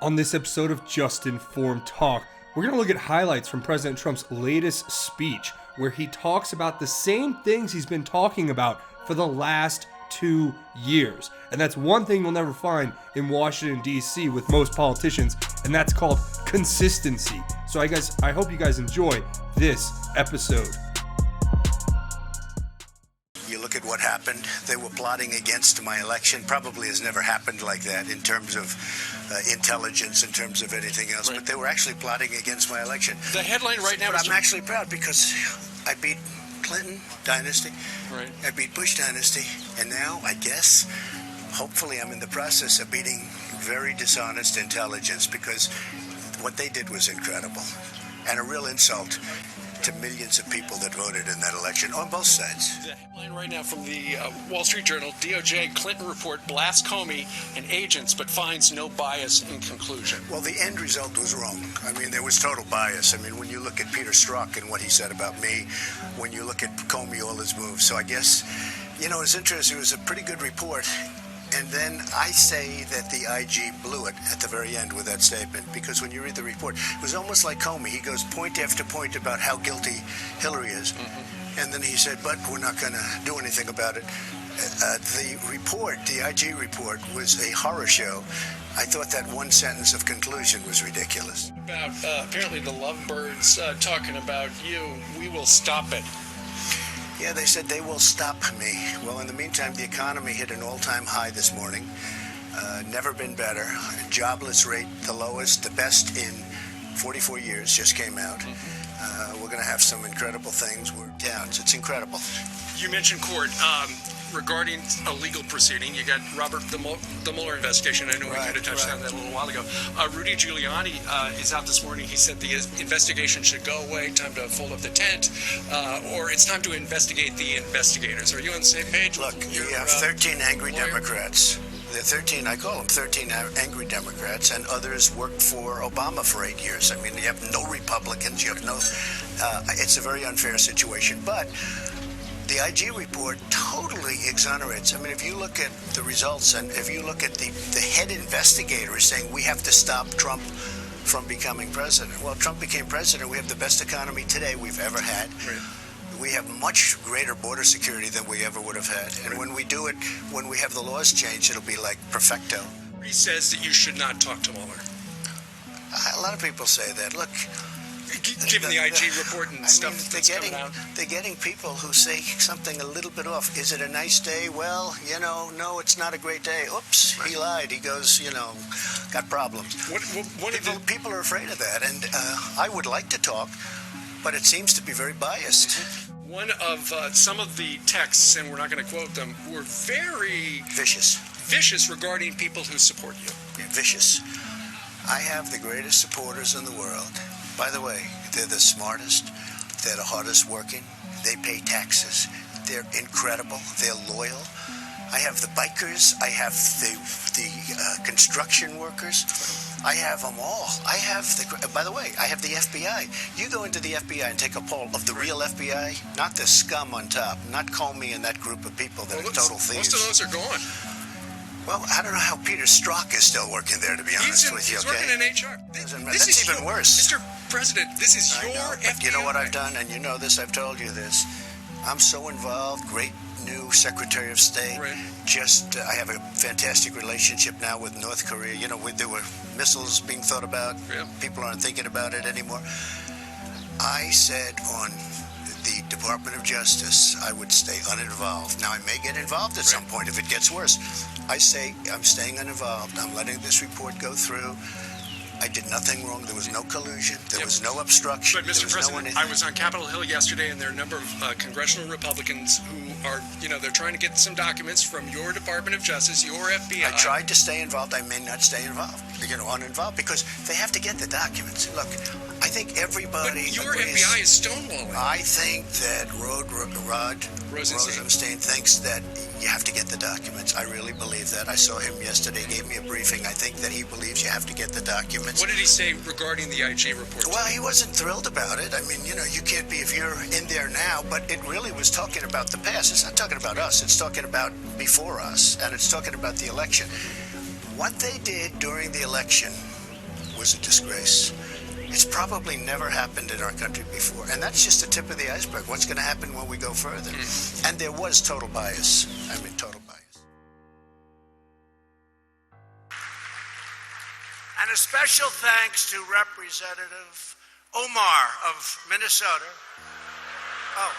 On this episode of Just Informed Talk, we're going to look at highlights from President Trump's latest speech, where he talks about the same things he's been talking about for the last 2 years. And that's one thing you'll never find in Washington, D.C. with most politicians, and that's called consistency. So I hope you guys enjoy this episode. You look at what happened. They were plotting against my election. Probably has never happened like that in terms of intelligence, in terms of anything else. Right. But they were actually plotting against my election. The headline right now But is... I'm actually proud because I beat Clinton dynasty. Right. I beat Bush dynasty. And now, I guess, hopefully I'm in the process of beating very dishonest intelligence, because what they did was incredible and a real insult to millions of people that voted in that election on both sides. The headline right now from the Wall Street Journal, DOJ Clinton report blasts Comey and agents but finds no bias in conclusion. Well, the end result was wrong. I mean, there was total bias. I mean, when you look at Peter Strzok and what he said about me, when you look at Comey, all his moves. So I guess, it's interesting. It was a pretty good report. And then I say that the IG blew it at the very end with that statement, because when you read the report, it was almost like Comey. He goes point after point about how guilty Hillary is. Mm-hmm. And then he said, but we're not going to do anything about it. The report, the IG report, was a horror show. I thought that one sentence of conclusion was ridiculous. About apparently the lovebirds talking about you, we will stop it. Yeah, they said they will stop me. Well, in the meantime, the economy hit an all-time high this morning. Never been better. Jobless rate, the lowest, the best in 44 years, just came out. We're going to have some incredible things. We're down. It's incredible. You mentioned court. Regarding a legal proceeding, you got the Mueller investigation. I know we kind of touched on that a little while ago. Rudy Giuliani is out this morning. He said the investigation should go away, time to fold up the tent, or it's time to investigate the investigators. Are you on the same page? Look, you have 13 angry Democrats. There are 13, I call them 13 angry Democrats, and others worked for Obama for 8 years. I mean, you have no Republicans, you have no, it's a very unfair situation. But the IG report totally exonerates. I mean, if you look at the results, and if you look at the head investigator is saying we have to stop Trump from becoming president. Well, Trump became president. We have the best economy today we've ever had. Right. We have much greater border security than we ever would have had. And when we do it, when we have the laws changed, it'll be like perfecto. He says that you should not talk to Mueller. A lot of people say that. Look, given the IG report and stuff that's coming out. They're getting people who say something a little bit off. Is it a nice day? Well, no, it's not a great day. Oops, he lied. He goes, got problems. People are afraid of that, and I would like to talk, but it seems to be very biased. One of some of the texts, and we're not going to quote them, were very vicious regarding people who support you. Yeah, vicious. I have the greatest supporters in the world. By the way, they're the smartest, they're the hardest working, they pay taxes, they're incredible, they're loyal. I have the bikers, I have the construction workers, I have them all. By the way, I have the FBI. You go into the FBI and take a poll of the real FBI, not the scum on top, not Comey and that group of people that are total thieves. Most of those are gone. Well, I don't know how Peter Strzok is still working there, to be honest with you. He's working in HR. That's even worse. Mr. President, this is your FBI. But you know what I've done, and you know this, I've told you this. I'm so involved, great new Secretary of State. Right. I have a fantastic relationship now with North Korea. There were missiles being thought about. Yeah. People aren't thinking about it anymore. I said on the Department of Justice, I would stay uninvolved. Now, I may get involved at some point if it gets worse. I say I'm staying uninvolved. I'm letting this report go through. I did nothing wrong. There was no collusion. There was no obstruction. But, Mr. President, I was on Capitol Hill yesterday, and there are a number of congressional Republicans who are, they're trying to get some documents from your Department of Justice, your FBI. I tried to stay involved. I may not stay involved, uninvolved, because they have to get the documents. Look, I think everybody But your agrees. FBI is stonewalling. I think that Rod Rosenstein thinks that you have to get the documents. I really believe that. I saw him yesterday, gave me a briefing. I think that he believes you have to get the documents. What did he say regarding the IG report? Well, he wasn't thrilled about it. I mean, you can't be if you're in there now, but it really was talking about the past. It's not talking about us. It's talking about before us, and it's talking about the election. What they did during the election was a disgrace. It's probably never happened in our country before. And that's just the tip of the iceberg. What's going to happen when we go further? And there was total bias. I mean, total bias. And a special thanks to Representative Omar of Minnesota. Oh,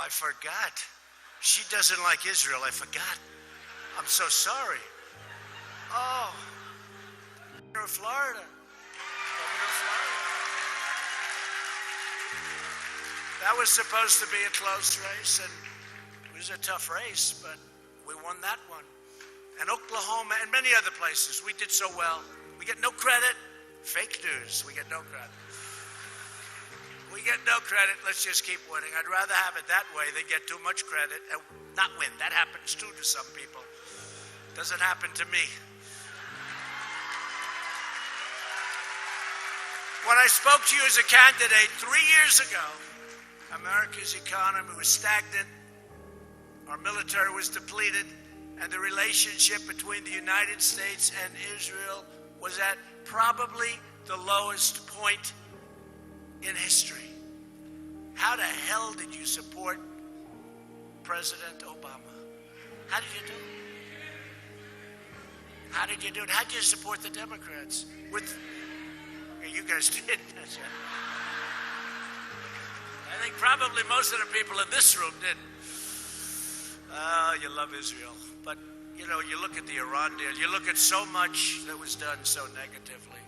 I forgot. She doesn't like Israel. I forgot. I'm so sorry. Oh, Governor of Florida. That was supposed to be a close race, and it was a tough race, but we won that one. And Oklahoma and many other places, we did so well. We get no credit. Fake news. We get no credit. We get no credit. Let's just keep winning. I'd rather have it that way than get too much credit and not win. That happens too to some people. Doesn't happen to me. When I spoke to you as a candidate 3 years ago, America's economy was stagnant, our military was depleted, and the relationship between the United States and Israel was at probably the lowest point in history. How the hell did you support President Obama? How did you do it? How did you do it? How did you support the Democrats? You guys did. I think probably most of the people in this room didn't. You love Israel. But, you look at the Iran deal. You look at so much that was done so negatively.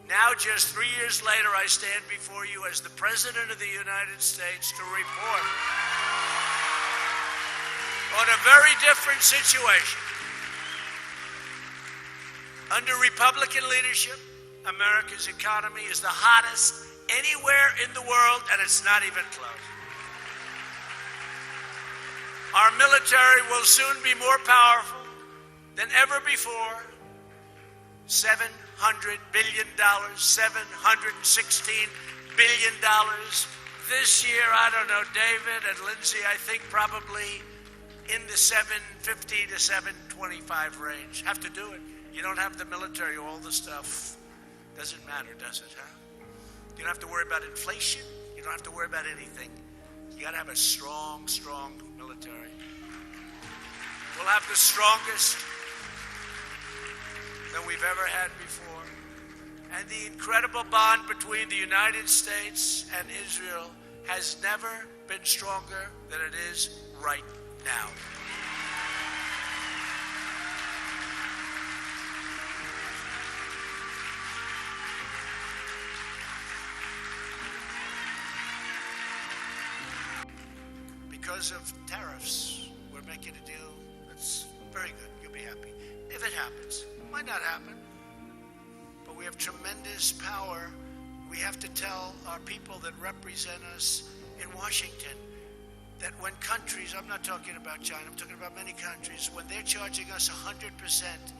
Now, just 3 years later, I stand before you as the President of the United States to report on a very different situation. Under Republican leadership, America's economy is the hottest anywhere in the world, and it's not even close. Our military will soon be more powerful than ever before. $700 billion, $716 billion. This year, I don't know, David and Lindsay, I think probably in the 750 to 725 range. Have to do it. You don't have the military, all the stuff. Doesn't matter, does it, huh? You don't have to worry about inflation. You don't have to worry about anything. You got to have a strong, strong military. We'll have the strongest than we've ever had before. And the incredible bond between the United States and Israel has never been stronger than it is right now. Because of tariffs, we're making a deal that's very good. You'll be happy. If it happens. Might not happen. But we have tremendous power. We have to tell our people that represent us in Washington that when countries, I'm not talking about China, I'm talking about many countries, when they're charging us 100%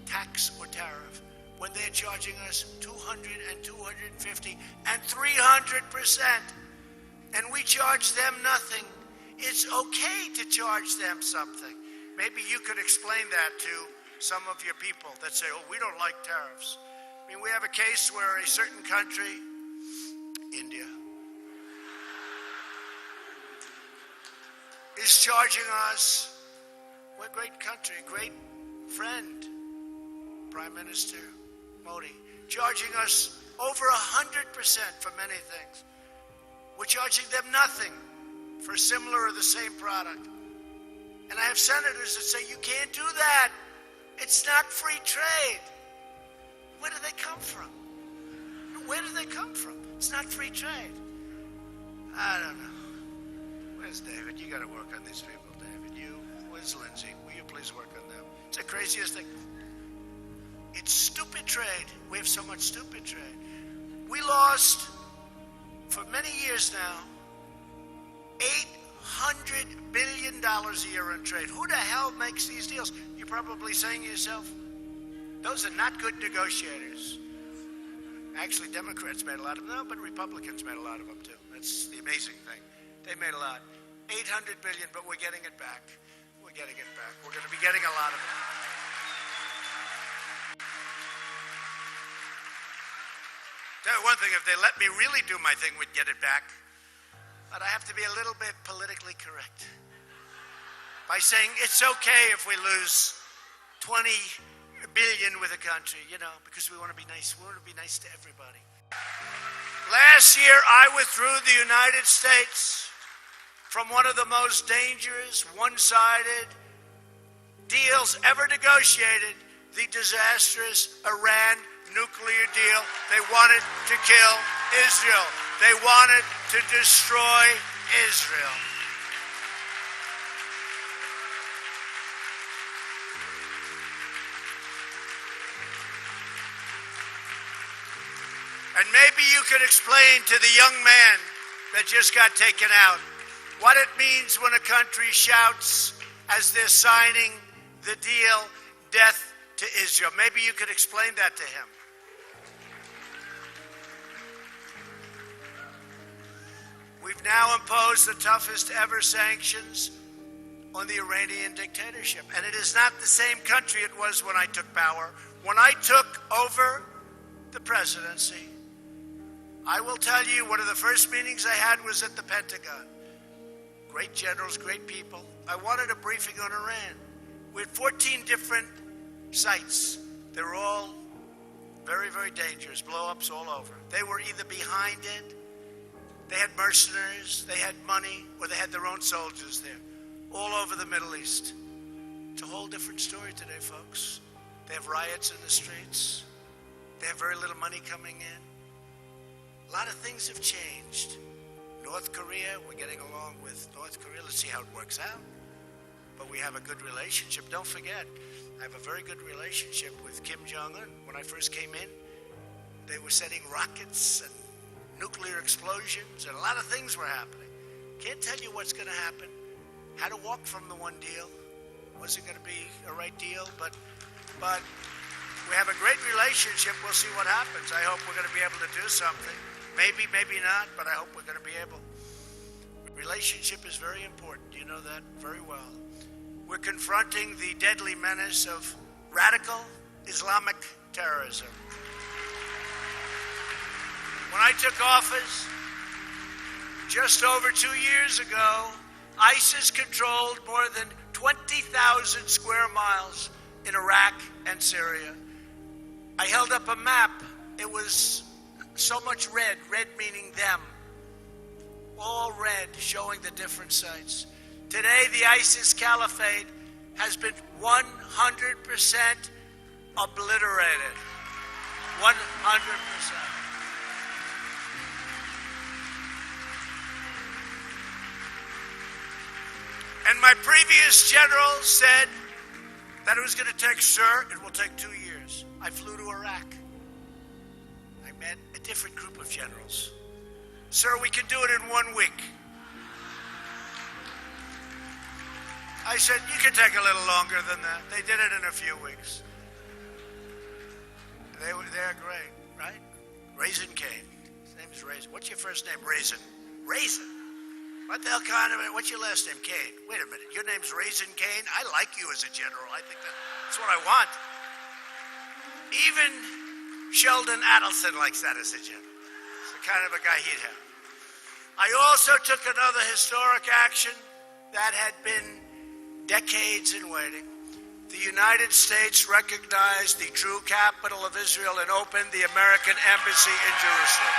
tax or tariff, when they're charging us 200 and 250 and 300%, and we charge them nothing, it's okay to charge them something. Maybe you could explain that to some of your people that say, oh, we don't like tariffs. I mean, we have a case where a certain country, India, is charging us, we're a great country, great friend, Prime Minister Modi, charging us over 100% for many things. We're charging them nothing for similar or the same product. And I have senators that say, you can't do that. It's not free trade. Where do they come from? Where do they come from? It's not free trade. I don't know. Where's David? You got to work on these people, David. Where's Lindsay? Will you please work on them? It's the craziest thing. It's stupid trade. We have so much stupid trade. We lost, for many years now, $800 billion a year in trade. Who the hell makes these deals? You're probably saying to yourself, those are not good negotiators. Actually, Democrats made a lot of them, but Republicans made a lot of them too. That's the amazing thing. They made a lot. $800 billion, but we're getting it back. We're getting it back. We're going to be getting a lot of it. Tell you one thing, if they let me really do my thing, we'd get it back. But I have to be a little bit politically correct by saying it's okay if we lose 20 billion with a country, because we want to be nice. We want to be nice to everybody. Last year, I withdrew the United States from one of the most dangerous, one-sided deals ever negotiated, the disastrous Iran nuclear deal. They wanted to kill Israel. They wanted to destroy Israel. And maybe you could explain to the young man that just got taken out what it means when a country shouts as they're signing the deal, death to Israel. Maybe you could explain that to him. We've now imposed the toughest ever sanctions on the Iranian dictatorship. And it is not the same country it was when I took power. When I took over the presidency, I will tell you, one of the first meetings I had was at the Pentagon. Great generals, great people. I wanted a briefing on Iran. We had 14 different sites. They were all very, very dangerous, blow-ups all over. They were either behind it, they had mercenaries, they had money, or they had their own soldiers there, all over the Middle East. It's a whole different story today, folks. They have riots in the streets. They have very little money coming in. A lot of things have changed. North Korea, we're getting along with North Korea. Let's see how it works out. But we have a good relationship. Don't forget, I have a very good relationship with Kim Jong-un. When I first came in, they were setting rockets and nuclear explosions, and a lot of things were happening. Can't tell you what's going to happen. Had to walk from the one deal. Was it going to be a right deal? But we have a great relationship. We'll see what happens. I hope we're going to be able to do something. Maybe, maybe not, but I hope we're going to be able. Relationship is very important. You know that very well. We're confronting the deadly menace of radical Islamic terrorism. When I took office, just over 2 years ago, ISIS controlled more than 20,000 square miles in Iraq and Syria. I held up a map. It was so much red meaning them. All red, showing the different sites. Today, the ISIS caliphate has been 100% obliterated. 100%. And my previous general said that it was going to take, sir, it will take 2 years. I flew to Iraq. I met a different group of generals. Sir, we can do it in 1 week. I said, you can take a little longer than that. They did it in a few weeks. They're great, right? Raisin Cain. His name is Raisin. What's your first name? Raisin. Raisin. What the hell kind of, what's your last name? Cain. Wait a minute, your name's Raisin Cain? I like you as a general. I think that's what I want. Even Sheldon Adelson likes that as a general. It's the kind of a guy he'd have. I also took another historic action that had been decades in waiting. The United States recognized the true capital of Israel and opened the American embassy in Jerusalem.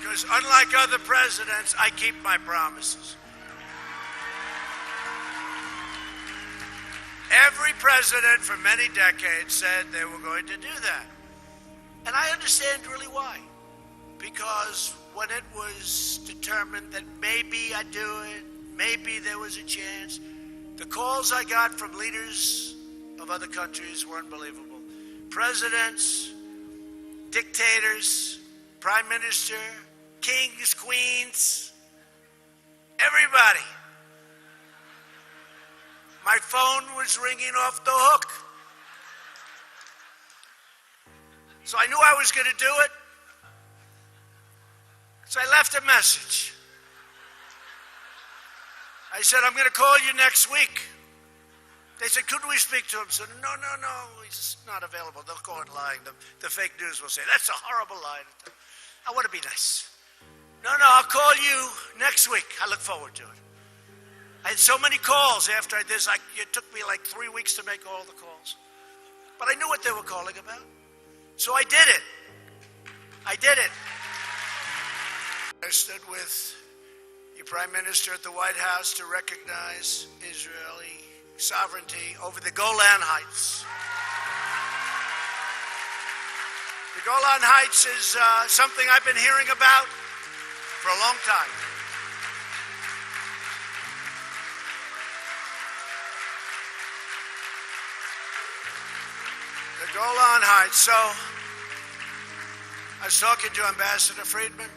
Because unlike other presidents, I keep my promises. Every president for many decades said they were going to do that. And I understand really why. Because when it was determined that maybe I'd do it, maybe there was a chance, the calls I got from leaders of other countries were unbelievable. Presidents, dictators, prime minister, kings, queens, everybody. My phone was ringing off the hook. So I knew I was going to do it. So I left a message. I said, I'm going to call you next week. They said, could we speak to him? I said, no, he's not available. They'll call it lying. The fake news will say, that's a horrible lie. I want to be nice. No, I'll call you next week. I look forward to it. I had so many calls after this. It took me like 3 weeks to make all the calls. But I knew what they were calling about. So I did it. I stood with your Prime Minister at the White House to recognize Israeli sovereignty over the Golan Heights. The Golan Heights is something I've been hearing about for a long time. The Golan Heights. So I was talking to Ambassador Friedman,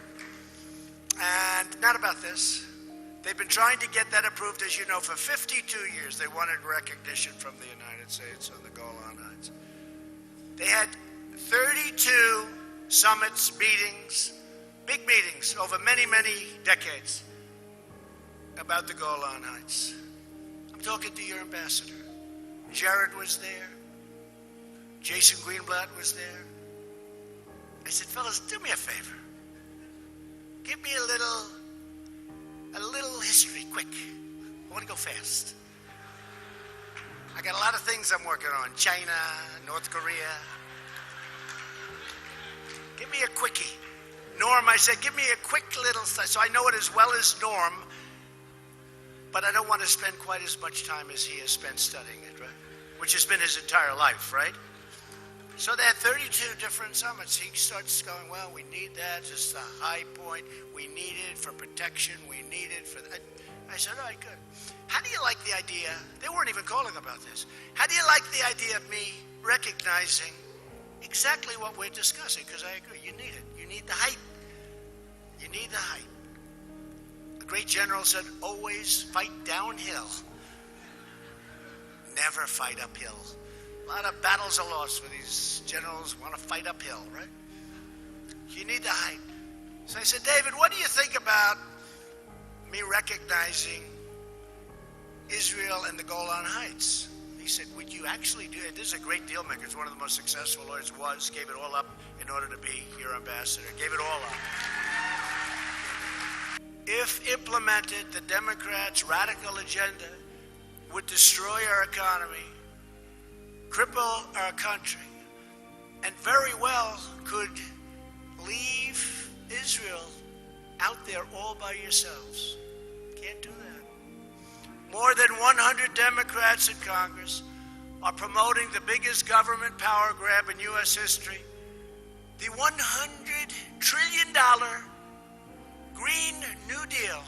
and not about this. They've been trying to get that approved, as you know, for 52 years. They wanted recognition from the United States on the Golan Heights. They had 32 summits, meetings, big meetings over many, many decades about the Golan Heights. I'm talking to your ambassador. Jared was there. Jason Greenblatt was there. I said, fellas, do me a favor. Give me a little history, quick. I want to go fast. I got a lot of things I'm working on. China, North Korea. Give me a quickie. Norm, I said, give me a quick little, so I know it as well as Norm, but I don't want to spend quite as much time as he has spent studying it, right? Which has been his entire life, right? So they had 32 different summits. He starts going, well, we need that. It's the high point. We need it for protection. We need it for that. I said, all right, good. How do you like the idea? They weren't even calling about this. How do you like the idea of me recognizing exactly what we're discussing? Because I agree, you need it. You need the height. You need the height. The great general said, always fight downhill. Never fight uphill. A lot of battles are lost where these generals want to fight uphill, right? You need the height. So I said, David, what do you think about me recognizing Israel and the Golan Heights? He said, would you actually do it? This is a great deal maker. It's one of the most successful lawyers gave it all up in order to be your ambassador. Gave it all up. If implemented, the Democrats' radical agenda would destroy our economy, cripple our country, and very well could leave Israel out there all by yourselves. Can't do that. More than 100 Democrats in Congress are promoting the biggest government power grab in U.S. history, the $100 trillion Green New Deal,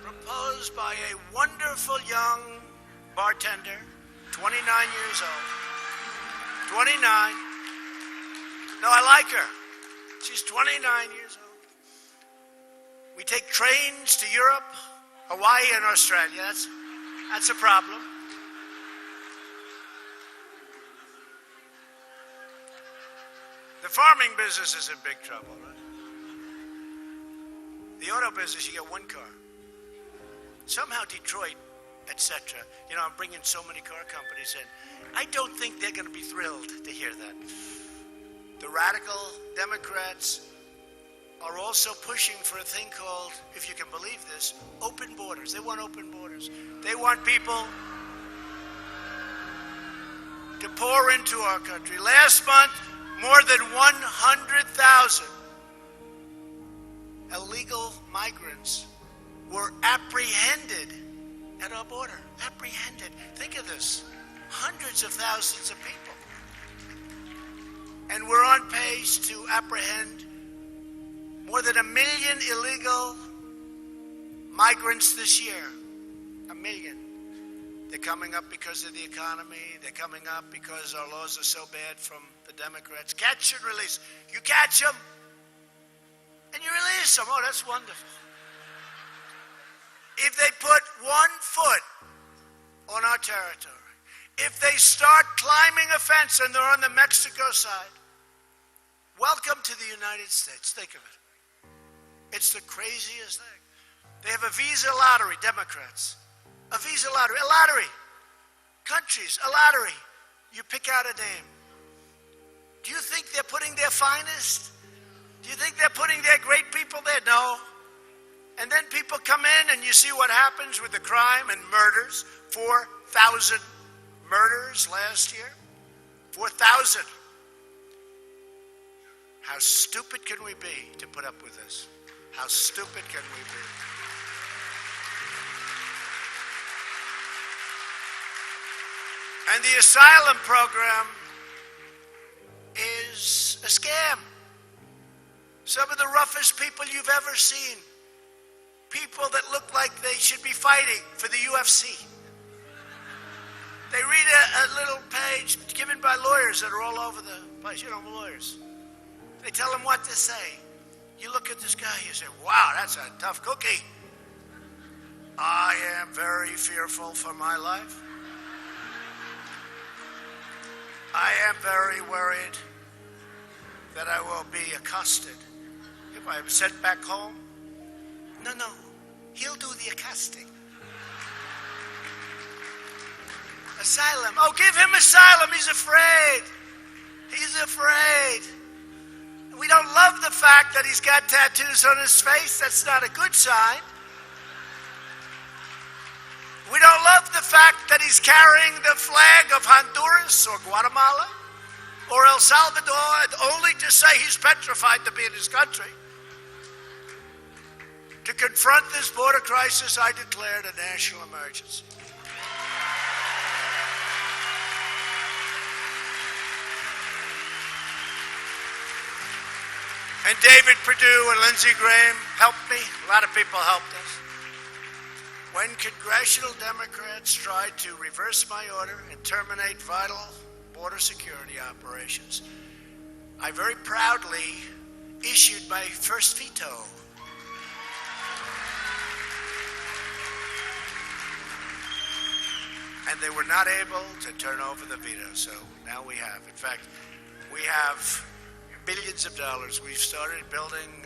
proposed by a wonderful young bartender, 29 years old. 29. No, I like her. She's 29 years old. We take trains to Europe, Hawaii, and Australia. That's a problem. The farming business is in big trouble, right? The auto business, you get one car. Somehow Detroit, etc. You know, I'm bringing so many car companies in. I don't think they're going to be thrilled to hear that. The radical Democrats are also pushing for a thing called, if you can believe this, open borders. They want open borders. They want people to pour into our country. Last month, more than 100,000 illegal migrants were apprehended at our border. Apprehended. Think of this. Hundreds of thousands of people. And we're on pace to apprehend more than 1 million illegal migrants this year. 1 million. They're coming up because of the economy. They're coming up because our laws are so bad from the Democrats. Catch and release. You catch them and you release them. Oh, that's wonderful. if they put 1 foot on our territory, if they start climbing a fence and they're on the Mexico side, welcome to the United States. Think of it. It's the craziest thing. They have a visa lottery, Democrats. A visa lottery, a lottery. Countries, a lottery. You pick out a name. Do you think they're putting their finest? Do you think they're putting their great people there? No. And then people come in and you see what happens with the crime and murders. 4,000 murders last year. 4,000. How stupid can we be to put up with this? How stupid can we be? And the asylum program is a scam. Some of the roughest people you've ever seen. People that look like they should be fighting for the UFC. They read a little page given by lawyers that are all over the place. You know, lawyers. They tell them what to say. You look at this guy, you say, wow, that's a tough cookie. I am very fearful for my life. I am very worried that I will be accosted if I am sent back home. No, he'll do the accosting. Asylum. Oh, give him asylum. He's afraid. He's afraid. We don't love the fact that he's got tattoos on his face. That's not a good sign. We don't love the fact that he's carrying the flag of Honduras or Guatemala or El Salvador, only to say he's petrified to be in his country. To confront this border crisis, I declared a national emergency. And David Perdue and Lindsey Graham helped me. A lot of people helped us. When congressional Democrats tried to reverse my order and terminate vital border security operations, I very proudly issued my first veto. And they were not able to turn over the veto, so now we have. In fact, we have billions of dollars. We've started building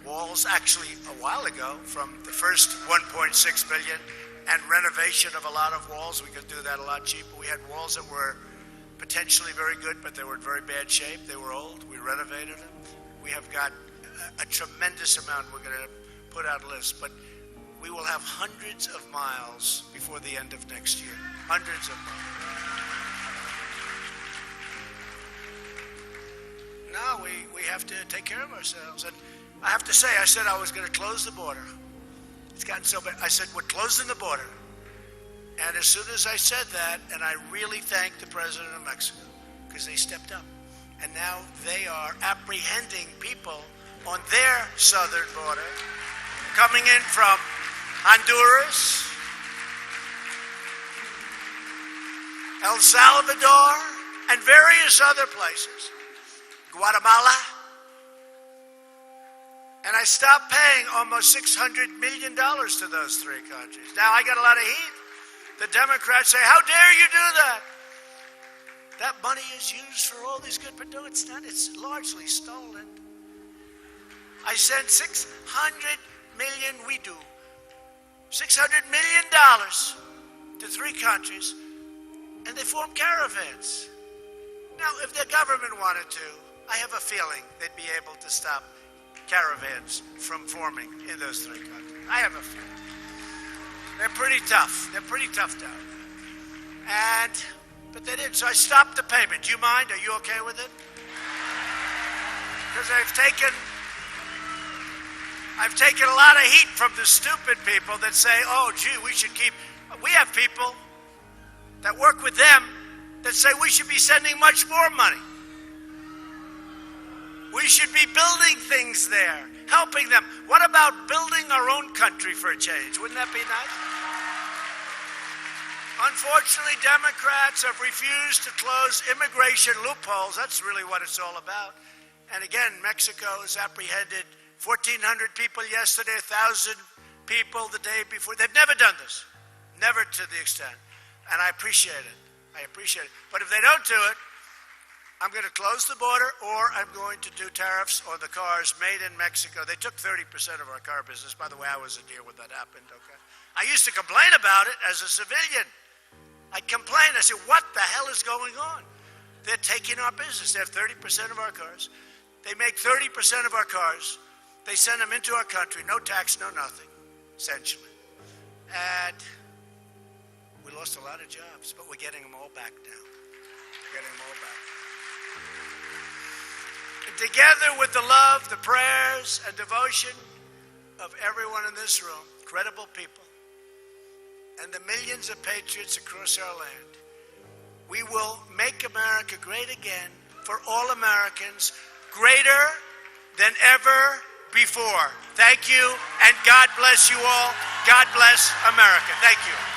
walls actually a while ago from the first 1.6 billion and renovation of a lot of walls. We could do that a lot cheaper. We had walls that were potentially very good, but they were in very bad shape. They were old. We renovated them. We have got a tremendous amount. We're going to put out a list, but we will have hundreds of miles before the end of next year. Hundreds of miles. No, we have to take care of ourselves. And I have to say, I said I was going to close the border. It's gotten so bad. I said, we're closing the border. And as soon as I said that, and I really thanked the president of Mexico, because they stepped up. And now they are apprehending people on their southern border, coming in from Honduras, El Salvador, and various other places. Guatemala. And I stopped paying almost $600 million to those three countries. Now I got a lot of heat. The Democrats say, how dare you do that? That money is used for all these good, but no, it's not. It's largely stolen. I sent $600 million, we do. $600 million to three countries, and they form caravans. Now, if the government wanted to, I have a feeling they'd be able to stop caravans from forming in those three countries. I have a feeling. They're pretty tough. They're pretty tough down there. But they didn't. So I stopped the payment. Do you mind? Are you okay with it? Because I've taken a lot of heat from the stupid people that say, oh, gee, we should keep. We have people that work with them that say we should be sending much more money. We should be building things there, helping them. What about building our own country for a change? Wouldn't that be nice? Unfortunately, Democrats have refused to close immigration loopholes. That's really what it's all about. And again, Mexico has apprehended 1,400 people yesterday, 1,000 people the day before. They've never done this. Never to the extent. And I appreciate it. I appreciate it. But if they don't do it, I'm going to close the border, or I'm going to do tariffs on the cars made in Mexico. They took 30% of our car business. By the way, I wasn't here when that happened, okay? I used to complain about it as a civilian. I'd complain. I said, what the hell is going on? They're taking our business. They have 30% of our cars. They make 30% of our cars. They send them into our country. No tax, no nothing, essentially. And we lost a lot of jobs, but we're getting them all back now. We're getting them all back. And together with the love, the prayers, and devotion of everyone in this room, credible people, and the millions of patriots across our land, we will make America great again for all Americans, greater than ever before. Thank you, and God bless you all. God bless America. Thank you.